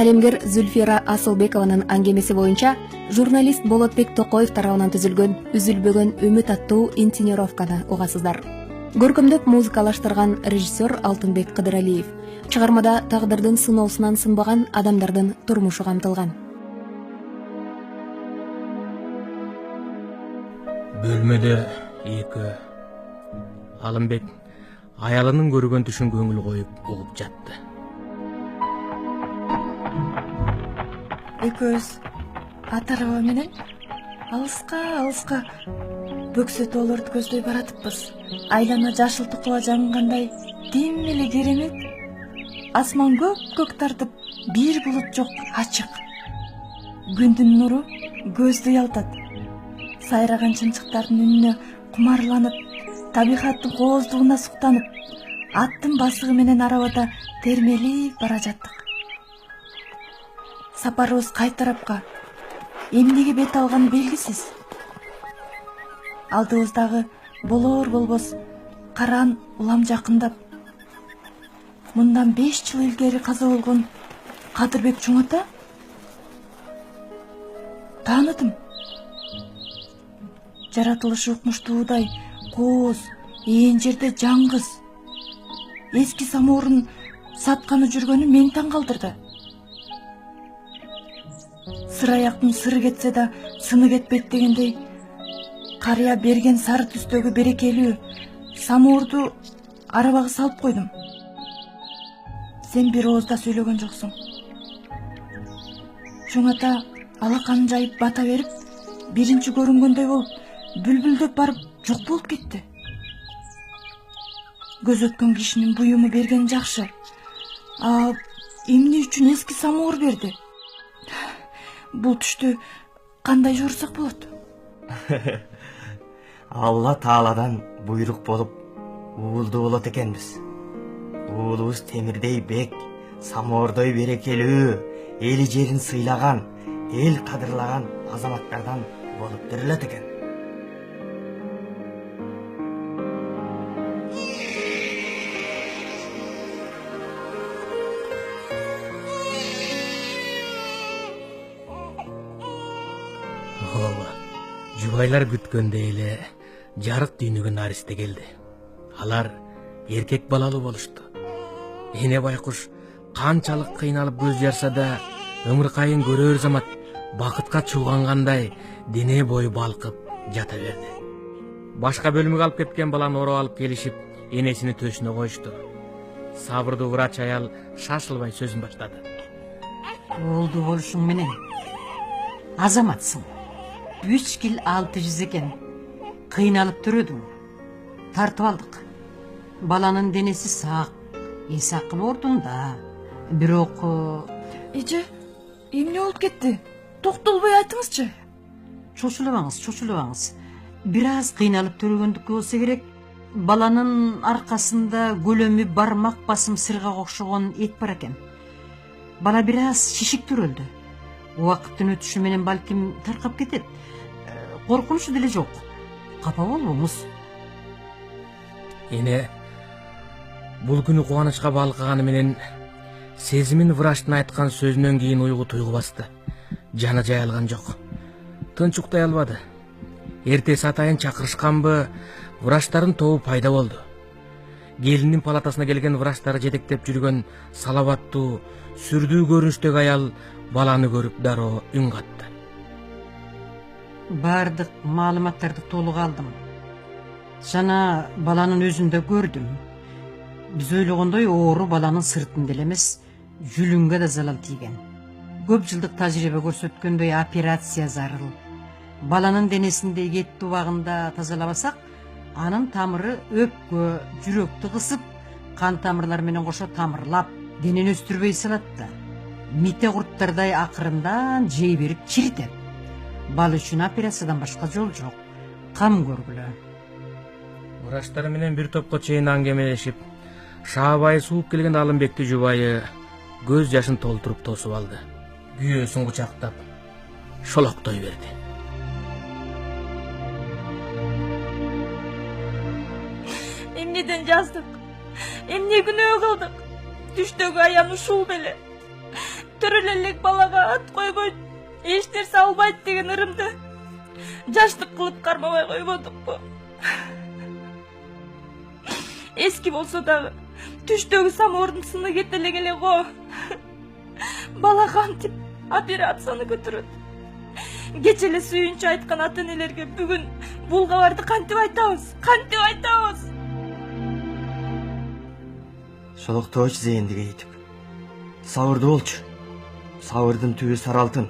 калемгер Зүлфира Асылбекованын аңгемеси боюнча журналист Болотбек Токоев тарабынан түзүлгөн Үзүлбөгөн үмүт аттуу инсценировканы угасыздар. Көркөмдөп музыкалаштырган режиссер Алтынбек Кыдыралиев. Чыгармада тагдырдын сыноосунан сынбаган адамдардын турмушу камтылган. Бөлмөдө эки Алымбек аялынын көргөн түшүн көңүл коюп угуп жатты. Экөөбүз ата араба менен алыска бөксө тоолорду көздөй баратыппыз. Айлана жашыл тукуба жангандай дем эле керемет. Асман көк тартып, бир булут жок, ачык. Күндүн нуру көздү ялтат. Сайраган чымчыктардын үнүнө кумарланып, табигаттын кооздугуна суктанып, аттын басыгы менен арабада термелип бара жаттык. Сапарыбыз кай тарапка, эмнеге бет алганы белгисиз. Алдыбыздагы болор болбос Караан улам жакындап. Мындан 5 жыл илгери каза болгон Кадырбек Чоңата тааныдым. Жаратылышы укмуштуудай кооз, ээн жерде жаңгыз. Эски самоорун сатканы жүргөнү мени таң калтырды. Сыр аяктын сыры кетсе да сыны кетпейт дегендей, карыя берген сары түстөгү берекелүү самоорду арабага салып койдум. Сен бир ооз да сүйлөгөн жоксуң. Чоңата алаканын жайып бата берип, биринчи көрүнгөндөй болуп, бүлбүлдөп барып жок болуп кетти. Көз өткөн кишинин буюму берген жакшы. Эмне үчүн эски самоор берди? Бул түштү кандай жорусак болот? Алла Тааладан буйрук болуп уулду болот экенбиз. Уулубуз темирдей бек, самоордой берекелүү, эли жерин сыйлаган, эл кадырлаган азаматтардан болуп берилет экен. Жубайлар күткөндөй эле жарык дүйнөгө наристе келди. Алар эркек балалуу болушту. Эне байкуш канчалык кыйналып көз жарса да, ымыркайын көрөр замат бакытка чуулгангандай дене бою балкып жата берди. Башка бөлмөгө алып кеткен баланы ороп алып келишип, энесини төшүнө коюшту. Сабырдуу врач аял шашылбай сөзүн баштады. Олду болушуң менен азаматсың. 3 кил 600 экен. Кыйналып төрөдүң. Тартып алдык. Баланын денеси сак, эс акыл ордунда. Бирок Эже, эмне болуп кетти? Токтолбой айтыңызчы. Чочулабаңыз. Бир аз кыйналып төрөгөндүккө болсо керек. Баланын аркасында көлөмү бармак басым сырга окшогон эт бар экен. Бала бир аз шишик төрөлдү. Убакыттын өтүшү менен балким таркап кетет. Коркунучу деле жок. Капа болбоңуз. Эне бул күнү кубанычка балкыганы менен сезимин врачтын айткан сөзүнөн кийин уйгу туйгу басты. Жаны жайылган жок. Тынч уктай албады. Эртеси атайын чакырышканбы, врачтардын тобу пайда болду. Келиндин палатасына келген врачтары жетектеп жүргөн салабаттуу, сүрдүү көрүнүштөгү аял баланы көрүп дароо үн катты. Бардык маалыматтарды толук алдым. Жана баланын өзүн да көрдүм. Биз ойлогондой оору баланын сыртында эле эмес, жүлүнгө да залал тийген. Көп жылдык тажрыйба көрсөткөндөй операция зарыл. Баланын денесиндеги эт убагында тазалабасак, анын тамыры өпкө, жүрөктү кысып, кан тамырлары менен кошо тамырлап, денени өстүрбөй салат да. Мите курттардай акырындан жей берип чиритет. Бал үчүн операциядан башка жол жок. Кам көргүлө. Врачтар менен бир топко чейин аңгемелешип, шаабайы сууп келген Алымбекти жубайы көз жашын толтуруп тосуп алды. Күйөөсүн кучактап шолоктой берди. Эмнеден жаздык? Эмне күнөө кылдык? Түштөгү аям ушул беле. төрөлө элек балага ат койбойт, эч нерсе албайт деген ырымды жаштык кылып кармабай койбодукпу. Эски болсо дагы түштөгү самоордун сыны кетелек эле го. Бала кантип операцияны көтөрөт. Кече эле сүйүнчү айткан ата энелерге бүгүн бул кабарды кантип айтабыз? Кантип айтабыз? Шолоктооч зээндиге айтып. Сабырдуу болчу. Сабырдын түбү саралтын.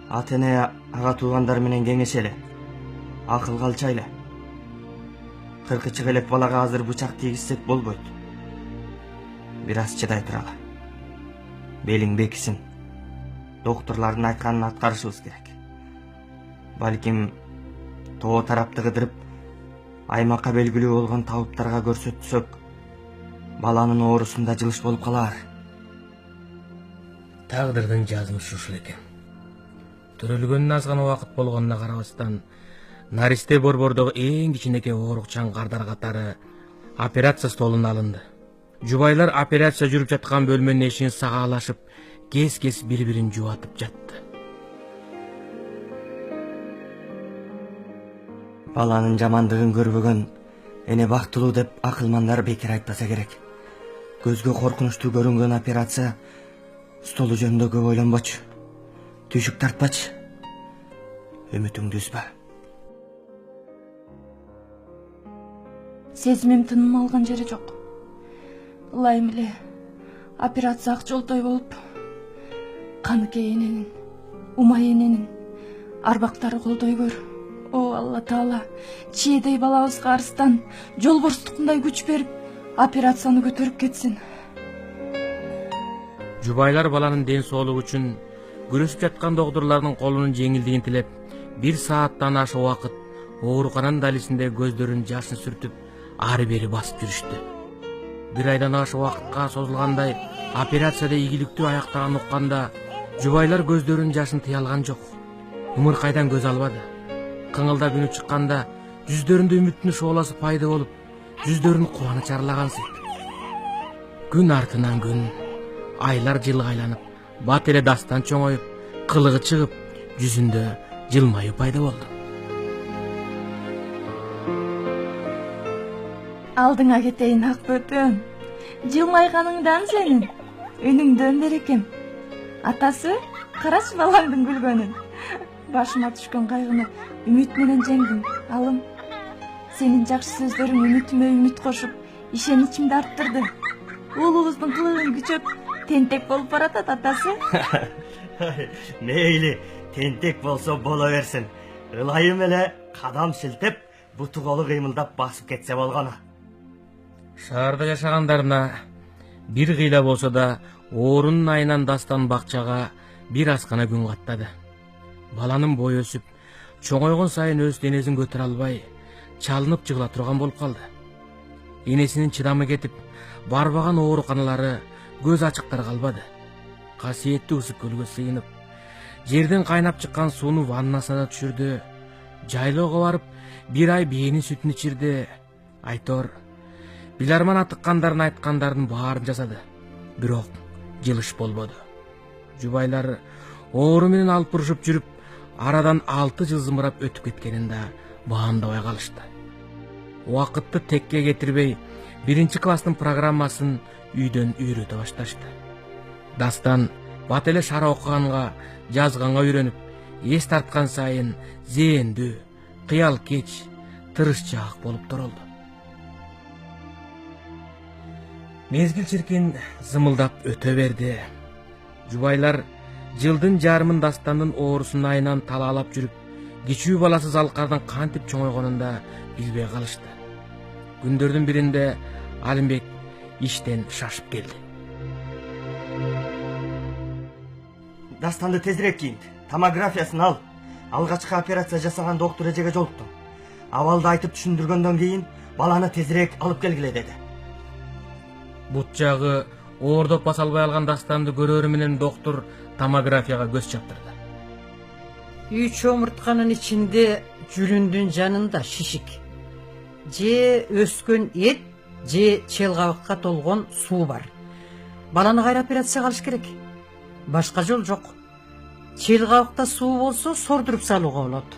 Ата эне ага туугандар менен кеңешели. Акыл калчайлы. Кыркычык элек балага азыр бычак тийгизсек болбойт. Бир аз чыдай туралы. Белиң бекисин. Докторлардын айтканын аткарышыбыз керек. Балким тоо тарапты кыдырып, аймакка белгилүү болгон табыптарга көрсөтсөк, баланын оорусунда жылыш болуп калар. Тагдырдын жазмышы ушул экен. Төрөлгөнүнө аз гана убакыт болгонуна карабастан, наристе борбордогу эң кичинекей оорукчан кардар катары операция столуна алынды. Жубайлар операция жүрүп жаткан бөлмөнүн эшигин сагаалашып, кес бири-бирин жубатып жатты. Баланын жамандыгын көрбөгөн эне бактылуу деп акылмандар бекер айтпаса керек. Көзгө коркунучтуу көрүнгөн операция столу жөнүндө көп ойлонбочу. Түшүк тартпачы. Үмүтүңдү үзбө. Сезимим тыным алган жери жок. Ылайым эле операция ак жолтой болуп, Каныкей эненин, Умай эненин арбактары колдой көр. О Алла Таала, чиедей балабызга арыстан жолборстукундай күч берип, операцияны көтөрүп кетсин. Жубайлар баланын ден соолугу үчүн күрөшүп жаткан докторлордун колунун жеңилдигин тилеп, 1 сааттан ашык убакыт оорукананын далисинде көздөрүнүн жашын сүртүп, ары бери басып жүрүштү. 1 айдан ашык убакытка созулгандай операцияда ийгиликтүү аяктаган укканда, жубайлар көздөрүнүн жашын тыя алган жок. Умуркайдан көз албады. Кыңылдап үнү чыкканда, жүздөрүндө үмүттүн шооласы пайда болуп, жүздөрүн кубаныч арлагансыйт. Күн артынан күн, айлар жылга айланып, бат эле дастан чоңоюп, кылыгы чыгып, жүзүндө жылмаюу пайда болду. Алдыңа кетейин ак бөтөн. Жылмайганыңдан сенин үнүңдөн берекем. Атасы, карач балаңдын күлгөнүн. Башыма түшкөн кайгыны үмүт менен жеңдим, алым. Сенин жакшы сөздөрүң үмүтүмө үмүт кошуп, ишеничимди арттырды. Уулубуздун кылыгын күчөп, тентек болуп баратат атасы. Мейли, тентек болсо боло берсин. Ылайым эле кадам силтеп, буту колу кыймылдап басып кетсе болгону. Шаарда жашагандарына бир кыйла болсо да оорунун айынан дастан бакчага бир аз гана күн каттады. Баланын бою өсүп, чоңойгон сайын өз денесин көтөрө албай, чалынып жыгыла турган болуп калды. Энесинин чыдамы кетип, барбаган ооруканалары көз ачыктар калбады. Касиеттүү ысык көлгө сыйынып, жерден кайнап чыккан сууну ваннасына түшүрдү. Жайлоого барып, 1 ай биенин сүтүн ичирди. Айтор, биларман атыккандардын айткандардын баарын жасады. Бирок жылыш болбоду. Жубайлар оору менен алып урушуп жүрүп, арадан 6 жыл зымырап өтүп кеткенин да баамдабай калышты. Убакытты текке кетирбей, 1-класстын программасын үйдөн үйрөтө башташты. Дастан бат эле шара окуганга, жазганга үйрөнүп, эс тарткан сайын зээндүү, кыял кеч, тырышчаак болуп турулду. Мезгил чиркин зымылдап өтө берди. Жубайлар жылдын жарымын дастандын оорусунун айынан талаалап жүрүп, кичүү баласыз алкардын кантип чоңойгонун да билбей калышты. Күндөрдүн биринде Алимбек иштен шашып келди. Дастанды тезирээк кийин, томографиясын ал. Алгачкы операция жасаган доктор эжеге жолуктум. Абалды айтып түшүндүргөндөн кийин баланы тезирээк алып келгиле деди. Бут жагы оордоп баса албай алган Дастанды көрөрү менен доктор томографияга көз чаптырды. 3 омуртканын ичинде жүлүндүн жанында шишик, же өскөн эт, же чел кабыкка толгон суу бар. Баланы кайра операция кылыш керек. Башка жол жок. Чел кабыкта суу болсо сордуруп салууга болот.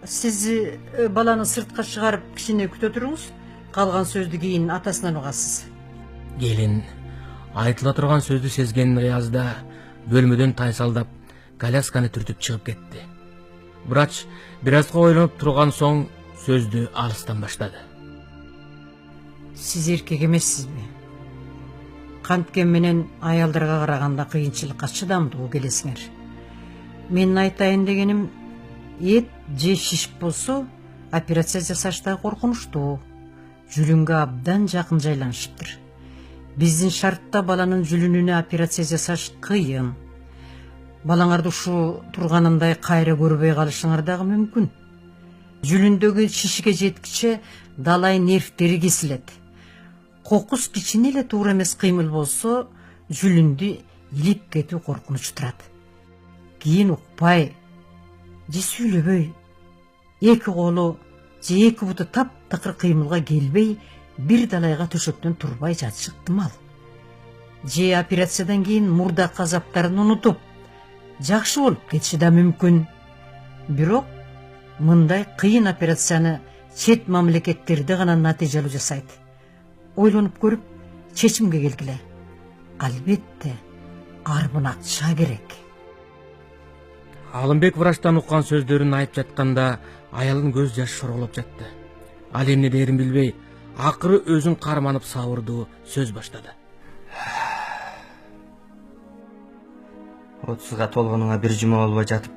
Сиз баланы сыртка чыгарып кичине күтө туруңуз. Калган сөздү кийин атасынан угасыз. Келин айтыла турган сөздү сезген Риязда бөлмөдөн тайсалдап колясканы түртүп чыгып кетти. Врач бир азга ойлонуп турган соң сөздү алыстан баштады. Сиз эркек эмессизби? Канткен менен аялдарга караганда кыйынчылыкка чыдамдуу келесиңер. Менин айтайын дегеним, эт же шишип болсо операция жасаш да коркунучтуу. Жүлүнгө абдан жакын жайланышыптыр. Биздин шартта баланын жүлүнүнө операция жасаш кыйын. Балаңарды ушу турганымдай кайра көрбөй калышыңар дагы мүмкүн. Жүлүндөгү шишиге жеткиче далай нервтери кесилет. Кокус кичине эле туура эмес кыймыл болсо, жүлүндү илип кетүү коркунучу турат. Кийин укпай же сүйлөбөй, эки колу же эки буту таптакыр кыймылга келбей, бир далайга төшөктөн турбай жатышы ыктымал. Же операциядан кийин мурда казаптарын унутуп, жакшы болуп кетиши да мүмкүн. Бирок мындай кыйын операцияны чет мамлекеттерде гана натыйжалуу жасайт. Ойлонуп көрүп, чечимге келгиле. Албетте, арбын акча керек. Алымбек врачтан уккан сөздөрүн айтып жатканда аялдын көз жашы шорголоп жатты. Ал эмне дээрин билбей, акыры өзүн карманып сабырдуу сөз баштады. 30га толгонуңа бир жума болбой жатып,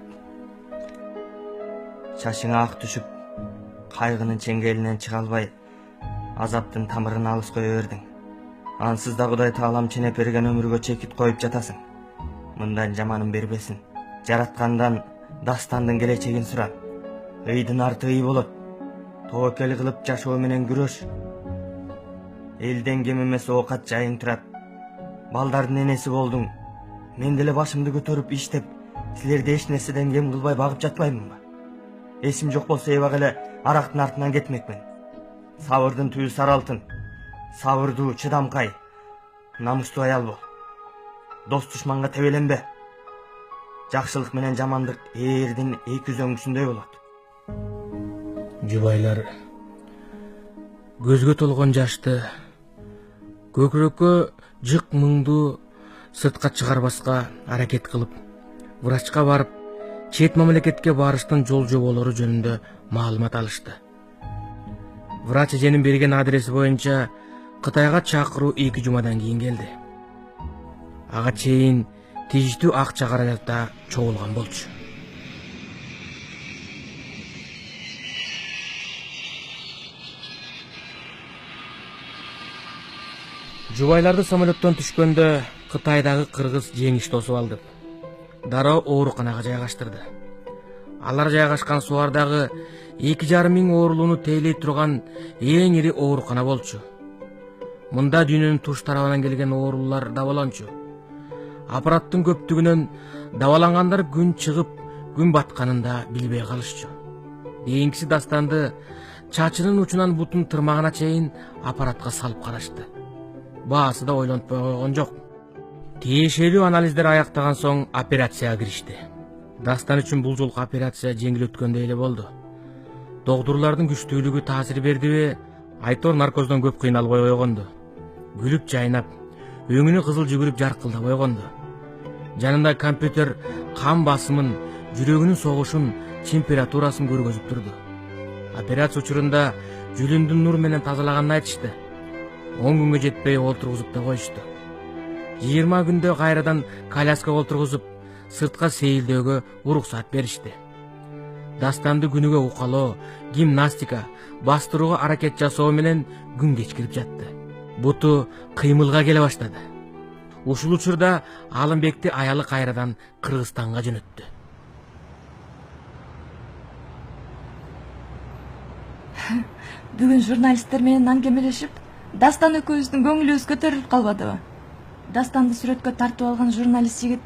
чачыңа ак түшүп, кайгынын чеңгелинен чыга албай, азаптын тамырын алыс кое бердиң. Ансыз да Кудай таалам ченеп берген өмүргө чекит коюп жатасың. Мындан жаманын бербесин. Жараткандан дастандын келечегин сура. Ыйдын арты ый болот. Тоокел кылып жашоо менен күрөш. Элден кем эмес оокат жайың турат. Балдардын энеси болдуң. Мен деле башымды көтөрүп иштеп, силерди эч нерседен кем кылбай багып жатпаймынбы? Эсим жок болсо эбак эле арактын артынан кетмекмин. Сабырдын түбү сары алтын. Сабырдуу, чыдамкай, намустуу аял бол. Дос душманга тебеленбе. Жакшылык менен жамандык ээрдин эки үзөңгүсүндөй болот. Жубайлар көзгө толгон жашты көкүрөккө жык мыңду сыртка чыгарбаска аракет кылып, врачка барып, чет мамлекетке барыштын жол жоболору жөнүндө маалымат алышты. Врач эженин берген адреси боюнча Кытайга чакыруу 2 жумадан кийин келди. Ага чейин тийиштүү акча каражатта чогулган болчу. Жубайларды самолеттон түшкөндө Кытайдагы кыргыз жеңиш тосуп алды. Дароо ооруканага жайгаштырды. Алар жайгашкан суардагы 2,5 миң оорулууну тейлей турган эң ири оорукана болчу. Мында дүйнөнүн туш тарабынан келген оорулар дабаланчу. Аппараттын көптүгүнөн дабалангандар күн чыгып, күн батканын да билбей калышчу. Кийинкиси дастанды чачынын учунан бутун тырмагына чейин аппаратка салып карашты. Баасы да ойлонтпой койгон жок. Тиешелүү анализдер аяктаган соң операцияга киришти. Дастан үчүн бул жолку операция жеңил өткөндөй эле болду. Доктурлардын күчтүүлүгү таасир бердиби, Айтор наркоздон көп кыйналбой койгонду. Күлүп жайнап, өңүнү кызыл жүгүрүп жаркылдап койгонду. Жанында компьютер кан басымын, жүрөгүнүн согушун, температурасын көргөзүп турду. Операция учурунда жүлүндүн нур менен тазалаганын айтышты. 10 күнгө жетпей олтургузуп да коюшту. 20 күндө кайрадан коляскага олтургузуп, сыртка сейилдөөгө уруксат беришти. Дастанды күнүгө укалоо, гимнастика, бастырууга аракет жасоо менен күн кечкирип жатты. Буту кыймылга келе баштады. Ушул учурда Алымбекти аялы кайрадан Кыргызстанга жөнөттү. Бүгүн журналисттер менен аңгемелешип, Дастан экөөбүздүн көңүлүбүз көтөрүлүп калбадыбы? Дастанды сүрөткө тартып алган журналист жигит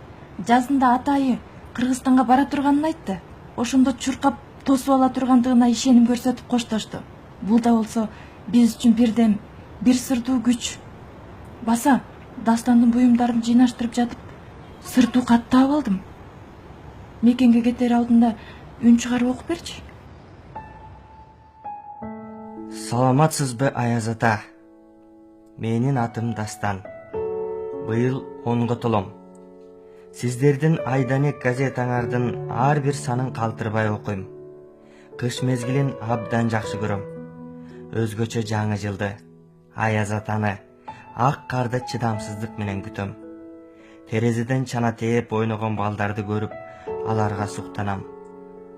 жазында атайы Кыргызстанга бара турганын айтты. Ошондо чуркап тосуп ала тургандыгына ишеним көрсөтүп коштошту. Бул да болсо биз үчүн бирдем, бир сырдуу күч. Баса, Дастандын буюмдарын жыйнаштырып жатып, сыртуу кат таап алдым. Мекенге кетер алдында үн чыгарып окуп берчи. Саламатсызбы, Аяз ата? Менин атым Дастан. Быйыл 10го толом. Сиздердин Айданек газетаңардын ар бир санын калтырбай окуйм. Кыш мезгилин абдан жакшы көрөм. Өзгөчө жаңы жылды, Аяз атаны ак карда чыдамсыздык менен күтөм. Терезеден чана тээп ойногон балдарды көрүп, аларга суктанам.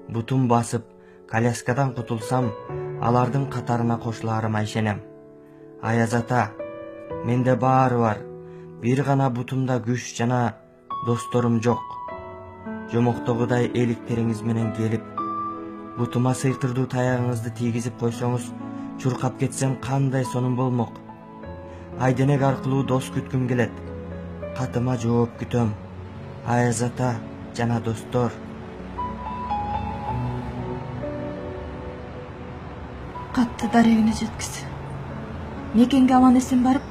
Бутум басып, коляскадан кутулсам, алардын катарына кошуларыма ишенем. Аяз ата, менде баары бар. Бир гана бутумда күч жана досторум жок. Жомоктогудай эликтериңиз менен келип, бутума сыйкырдуу таягыңызды тийгизип койсоңуз, чуркап кетсем кандай сонун болмок. Айденек аркылуу дос күткүм келет. Катыма жооп күтөм. Аяз ата жана достор. Катты дарегине жеткиз. Мекенге аман эсен барып,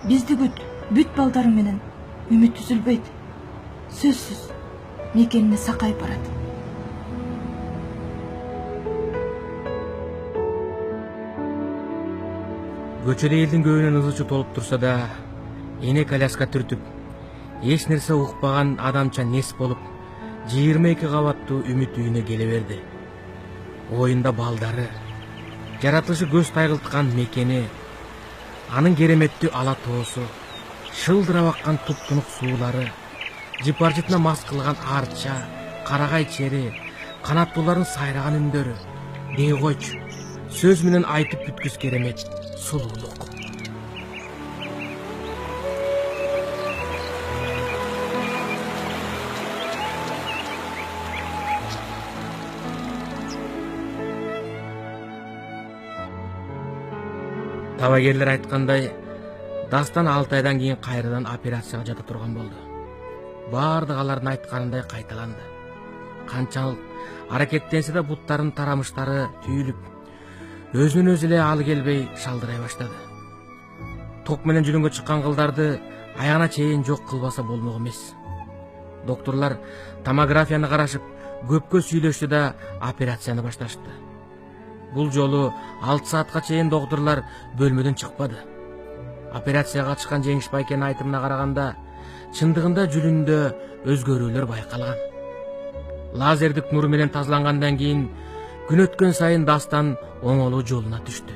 бизди күт, бүт балдарың менен. Үмүт үзүлбөйт. Сөзсүз мекенине сакайып барат. Көчөдө элдин көбүнөн ызычы толуп турса да, эне коляска түртүп, эч нерсе укпаган адамча нес болуп, 22 кабаттуу үмүт үйүнө келе берди. Оюнда балдары, жаратылышы көз тайгылткан мекени, анын кереметтүү ала тоосу, шылдырап аккан туп-тунук суулары, жыпарчытына мас кылган арча, карагай чери, канаттуулардын сайраган үндөрү, дей койчу, сөз менен айтып бүткүс керемет сулуулук. Табагерлер айткандай, Дастан 6 айдан кийин кайрадан операцияга жата турган болду. Бардык алардын айтканындай кайталанды. Канчалык аракеттенсе да буттарынын тарамыштары түйүлүп, өзүнөн өзү эле алы келбей шалдырай баштады. Ток менен жүлүнгө чыккан кылдарды аягына чейин жок кылбаса болмок эмес. Доктурлар томографияны карашып, көпкө сүйлөштү да операцияны башташты. Бул жолу 6 саатка чейин доктурлар бөлмөдөн чыкпады. Операцияга чыккан Жеңиш байкенин айтымына караганда, чындыгында жүлүндө өзгөрүүлөр байкалган. Лазердик нур менен тазалангандан кийин күн өткөн сайын Дастан оңолуу жолуна түштү.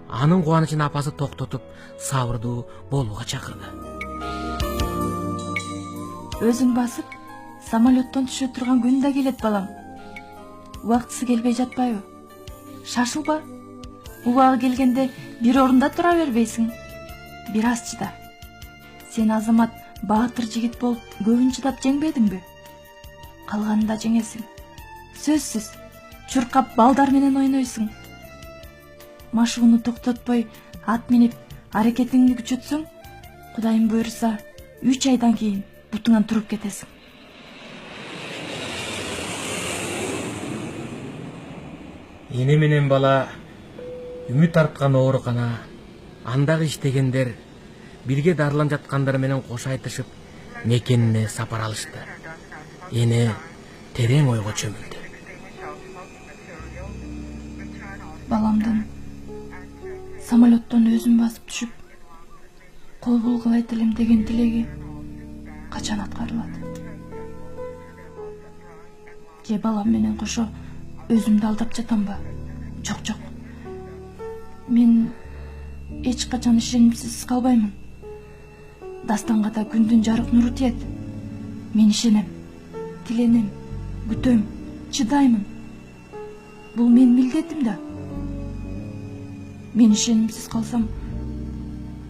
Анын кубанычын апасы токтотуп, сабырдуу болууга чакырды. Өзүң басып, самолеттон түшө турган күн да келет, балам. Убактысы келбей жатпайбы? Шашылба. Убагы келгенде бир орунда тура бербейсиң. Бир аз чыда. Сен азамат, баатыр жигит болуп, көбүн чыдап жеңбедиңби? Калганында жеңесиң. Сөзсүз, чуркап балдар менен ойнойсуң. Машыгууну токтотпой, ат минип, аракетиңди күчөтсөң, Кудайым буйруса, 3 айдан кийин бутуңан туруп кетесиң. Эне менен бала үмүт арткан оорукана, андагы иштегендер, бирге дарыланып жаткандар менен кош айтышып, мекенине сапар алышты. Эне терең ойго чөмүлдү. Баламдын самолеттон өзүн басып түшүп, кол булгулайт элем деген тилеги качан аткарылат? Же балам менен кошо өзүмдү алдап жатамбы? Жок. Мен эч качан ишенимсиз калбаймын. Дастанга да күндүн жарык нуру тиет. Мен ишенем, тиленем, күтөм, чыдаймын. Бул менин милдетим да. Мен ишенимсиз калсам,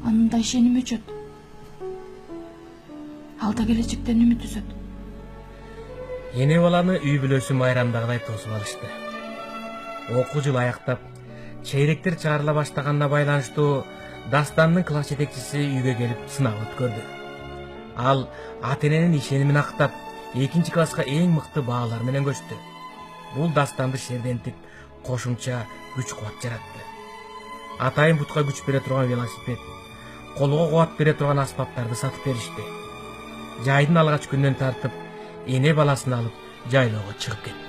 анын да ишеними өчөт. Алда келечектен үмүт үзөт. Эне баланы үй бүлөсү майрамдагыдай тосуп алышты. Окуу жылы аяктап, чейректер чыгарыла баштаганына байланыштуу Дастандын класс жетекчиси үйгө келип сынак өткөрдү. Ал ата-эненин ишенимин актап, 2 класска эң мыкты баалар менен көчтү. Бул Дастанды шердентип, кошумча күч-кубат жаратты. Атайын бутка күч бере турган велосипед, колго кубат бере турган аспаптарды сатып беришти. жайдын алгач күнүнөн тартып эне баласын алып жайлоого чыгып кетти.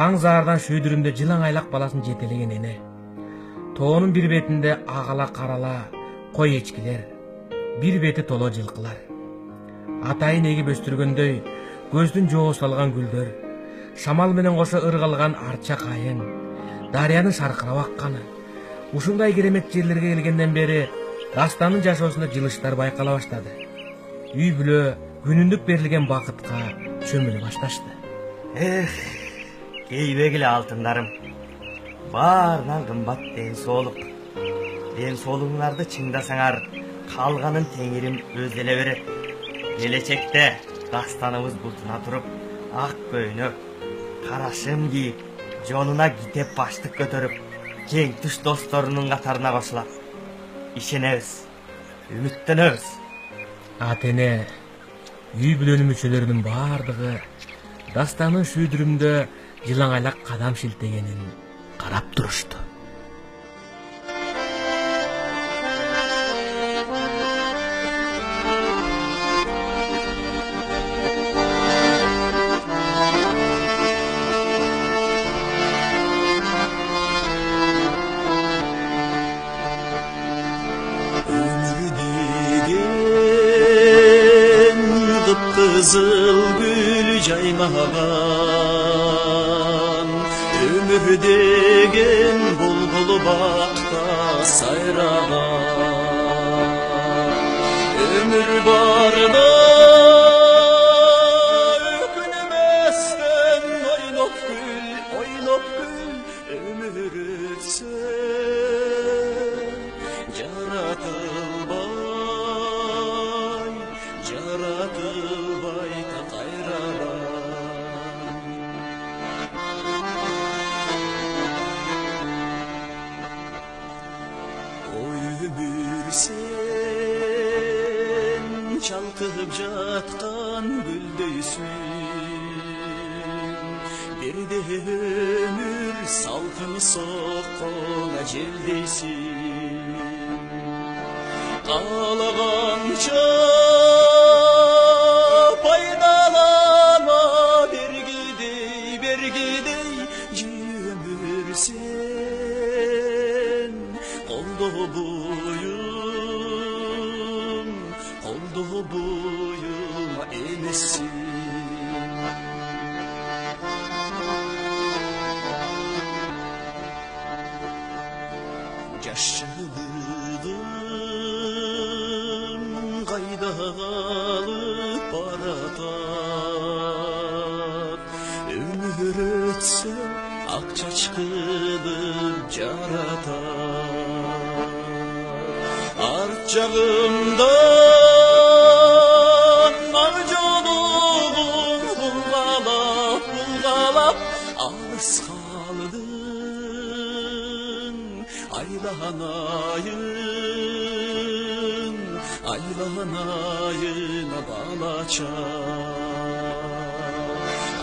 Таң заардан шүйдүрүндө жылаң айлак баласын жетелеген эне. Тоонун бир бетинде агала карала кой эчкилер, бир бети толо жылкылар. Атайын эгип өстүргөндөй көздүн жоо салган гүлдөр, шамал менен кошо ыргалган арча кайын, дарыянын шаркырап акканы. Ушундай керемет жерлерге келгенден бери Дастанын жашоосунда жылыштар байкала баштады. Үй бүлө күнүндүк берилген бакытка чөмүлө башташты. Кейбегиле алтындарым, баарынан кымбат ден соолук. Ден соолугуңарды чыңдасаңар, калганын теңирим өз эле берет. Келечекте дастаныбыз бултуна туруп, ак көйнөк, карашым кийип, жолуна китеп баштык көтөрүп, кең түш досторунун катарына кошулат. Ишенебиз, үмүттөнөбүз. Атене, үй бүлөнү мүчөлөрүнүн баардыгы дастанын шүйдүрүмдө жылаңайлак кадам шилтегенин карап турушту. Kızıl gül caymağan, ömür degen bulbul bakta sayrağan. Ömür barda ökünmezden oynop gül, ömür ötse jaratılbay ta kayralan. Oy ömür sen çalkıp jatkan güldöysün, bir de ömür salkın sokkona jeldeysin. Kalagança paydalana bergidey ömür sen koldo boyum emesin. Yaşlılığım kayda kalıp baratat, ömür ötse akçaçkılıp jaratat. Artjağımdan avjoluğum bulgalap alыс kaldın. Aylanayın balaça.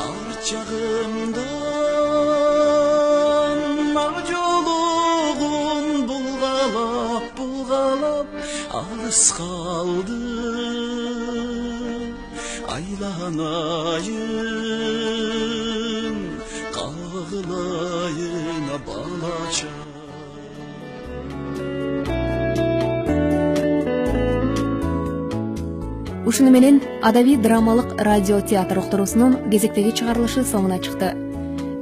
Artjağımdan avjoluğun bulgalap alыс kaldı. Aylanayın kağılayın balaça. Ушуну менен адабий драмалык радио театр уктуруусунун кезектеги чыгарылышы соңуна чыкты.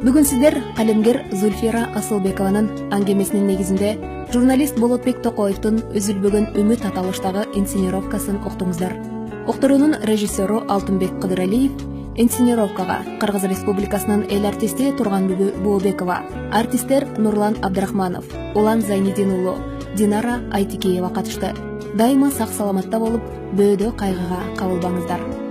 Бүгүн сиздер калемгер Зульфира Асылбекованын аңгемесинин негизинде журналист Болотбек Токоевдун үзүлбөгөн үмүт аталыштагы инсценировкасын уктуңуздар. Уктуруунун режиссеру Алтынбек Кыдыралиев, инсценировкага Кыргыз Республикасынын эл артисти Турганбүбү Буубекова, артисттер Нурлан Абдрахманов, Улан Зайнидин уулу, Динара Айтикеева катышты. Дайыма сак саламатта болуп, бөөдө кайгыга кабылбаңыздар.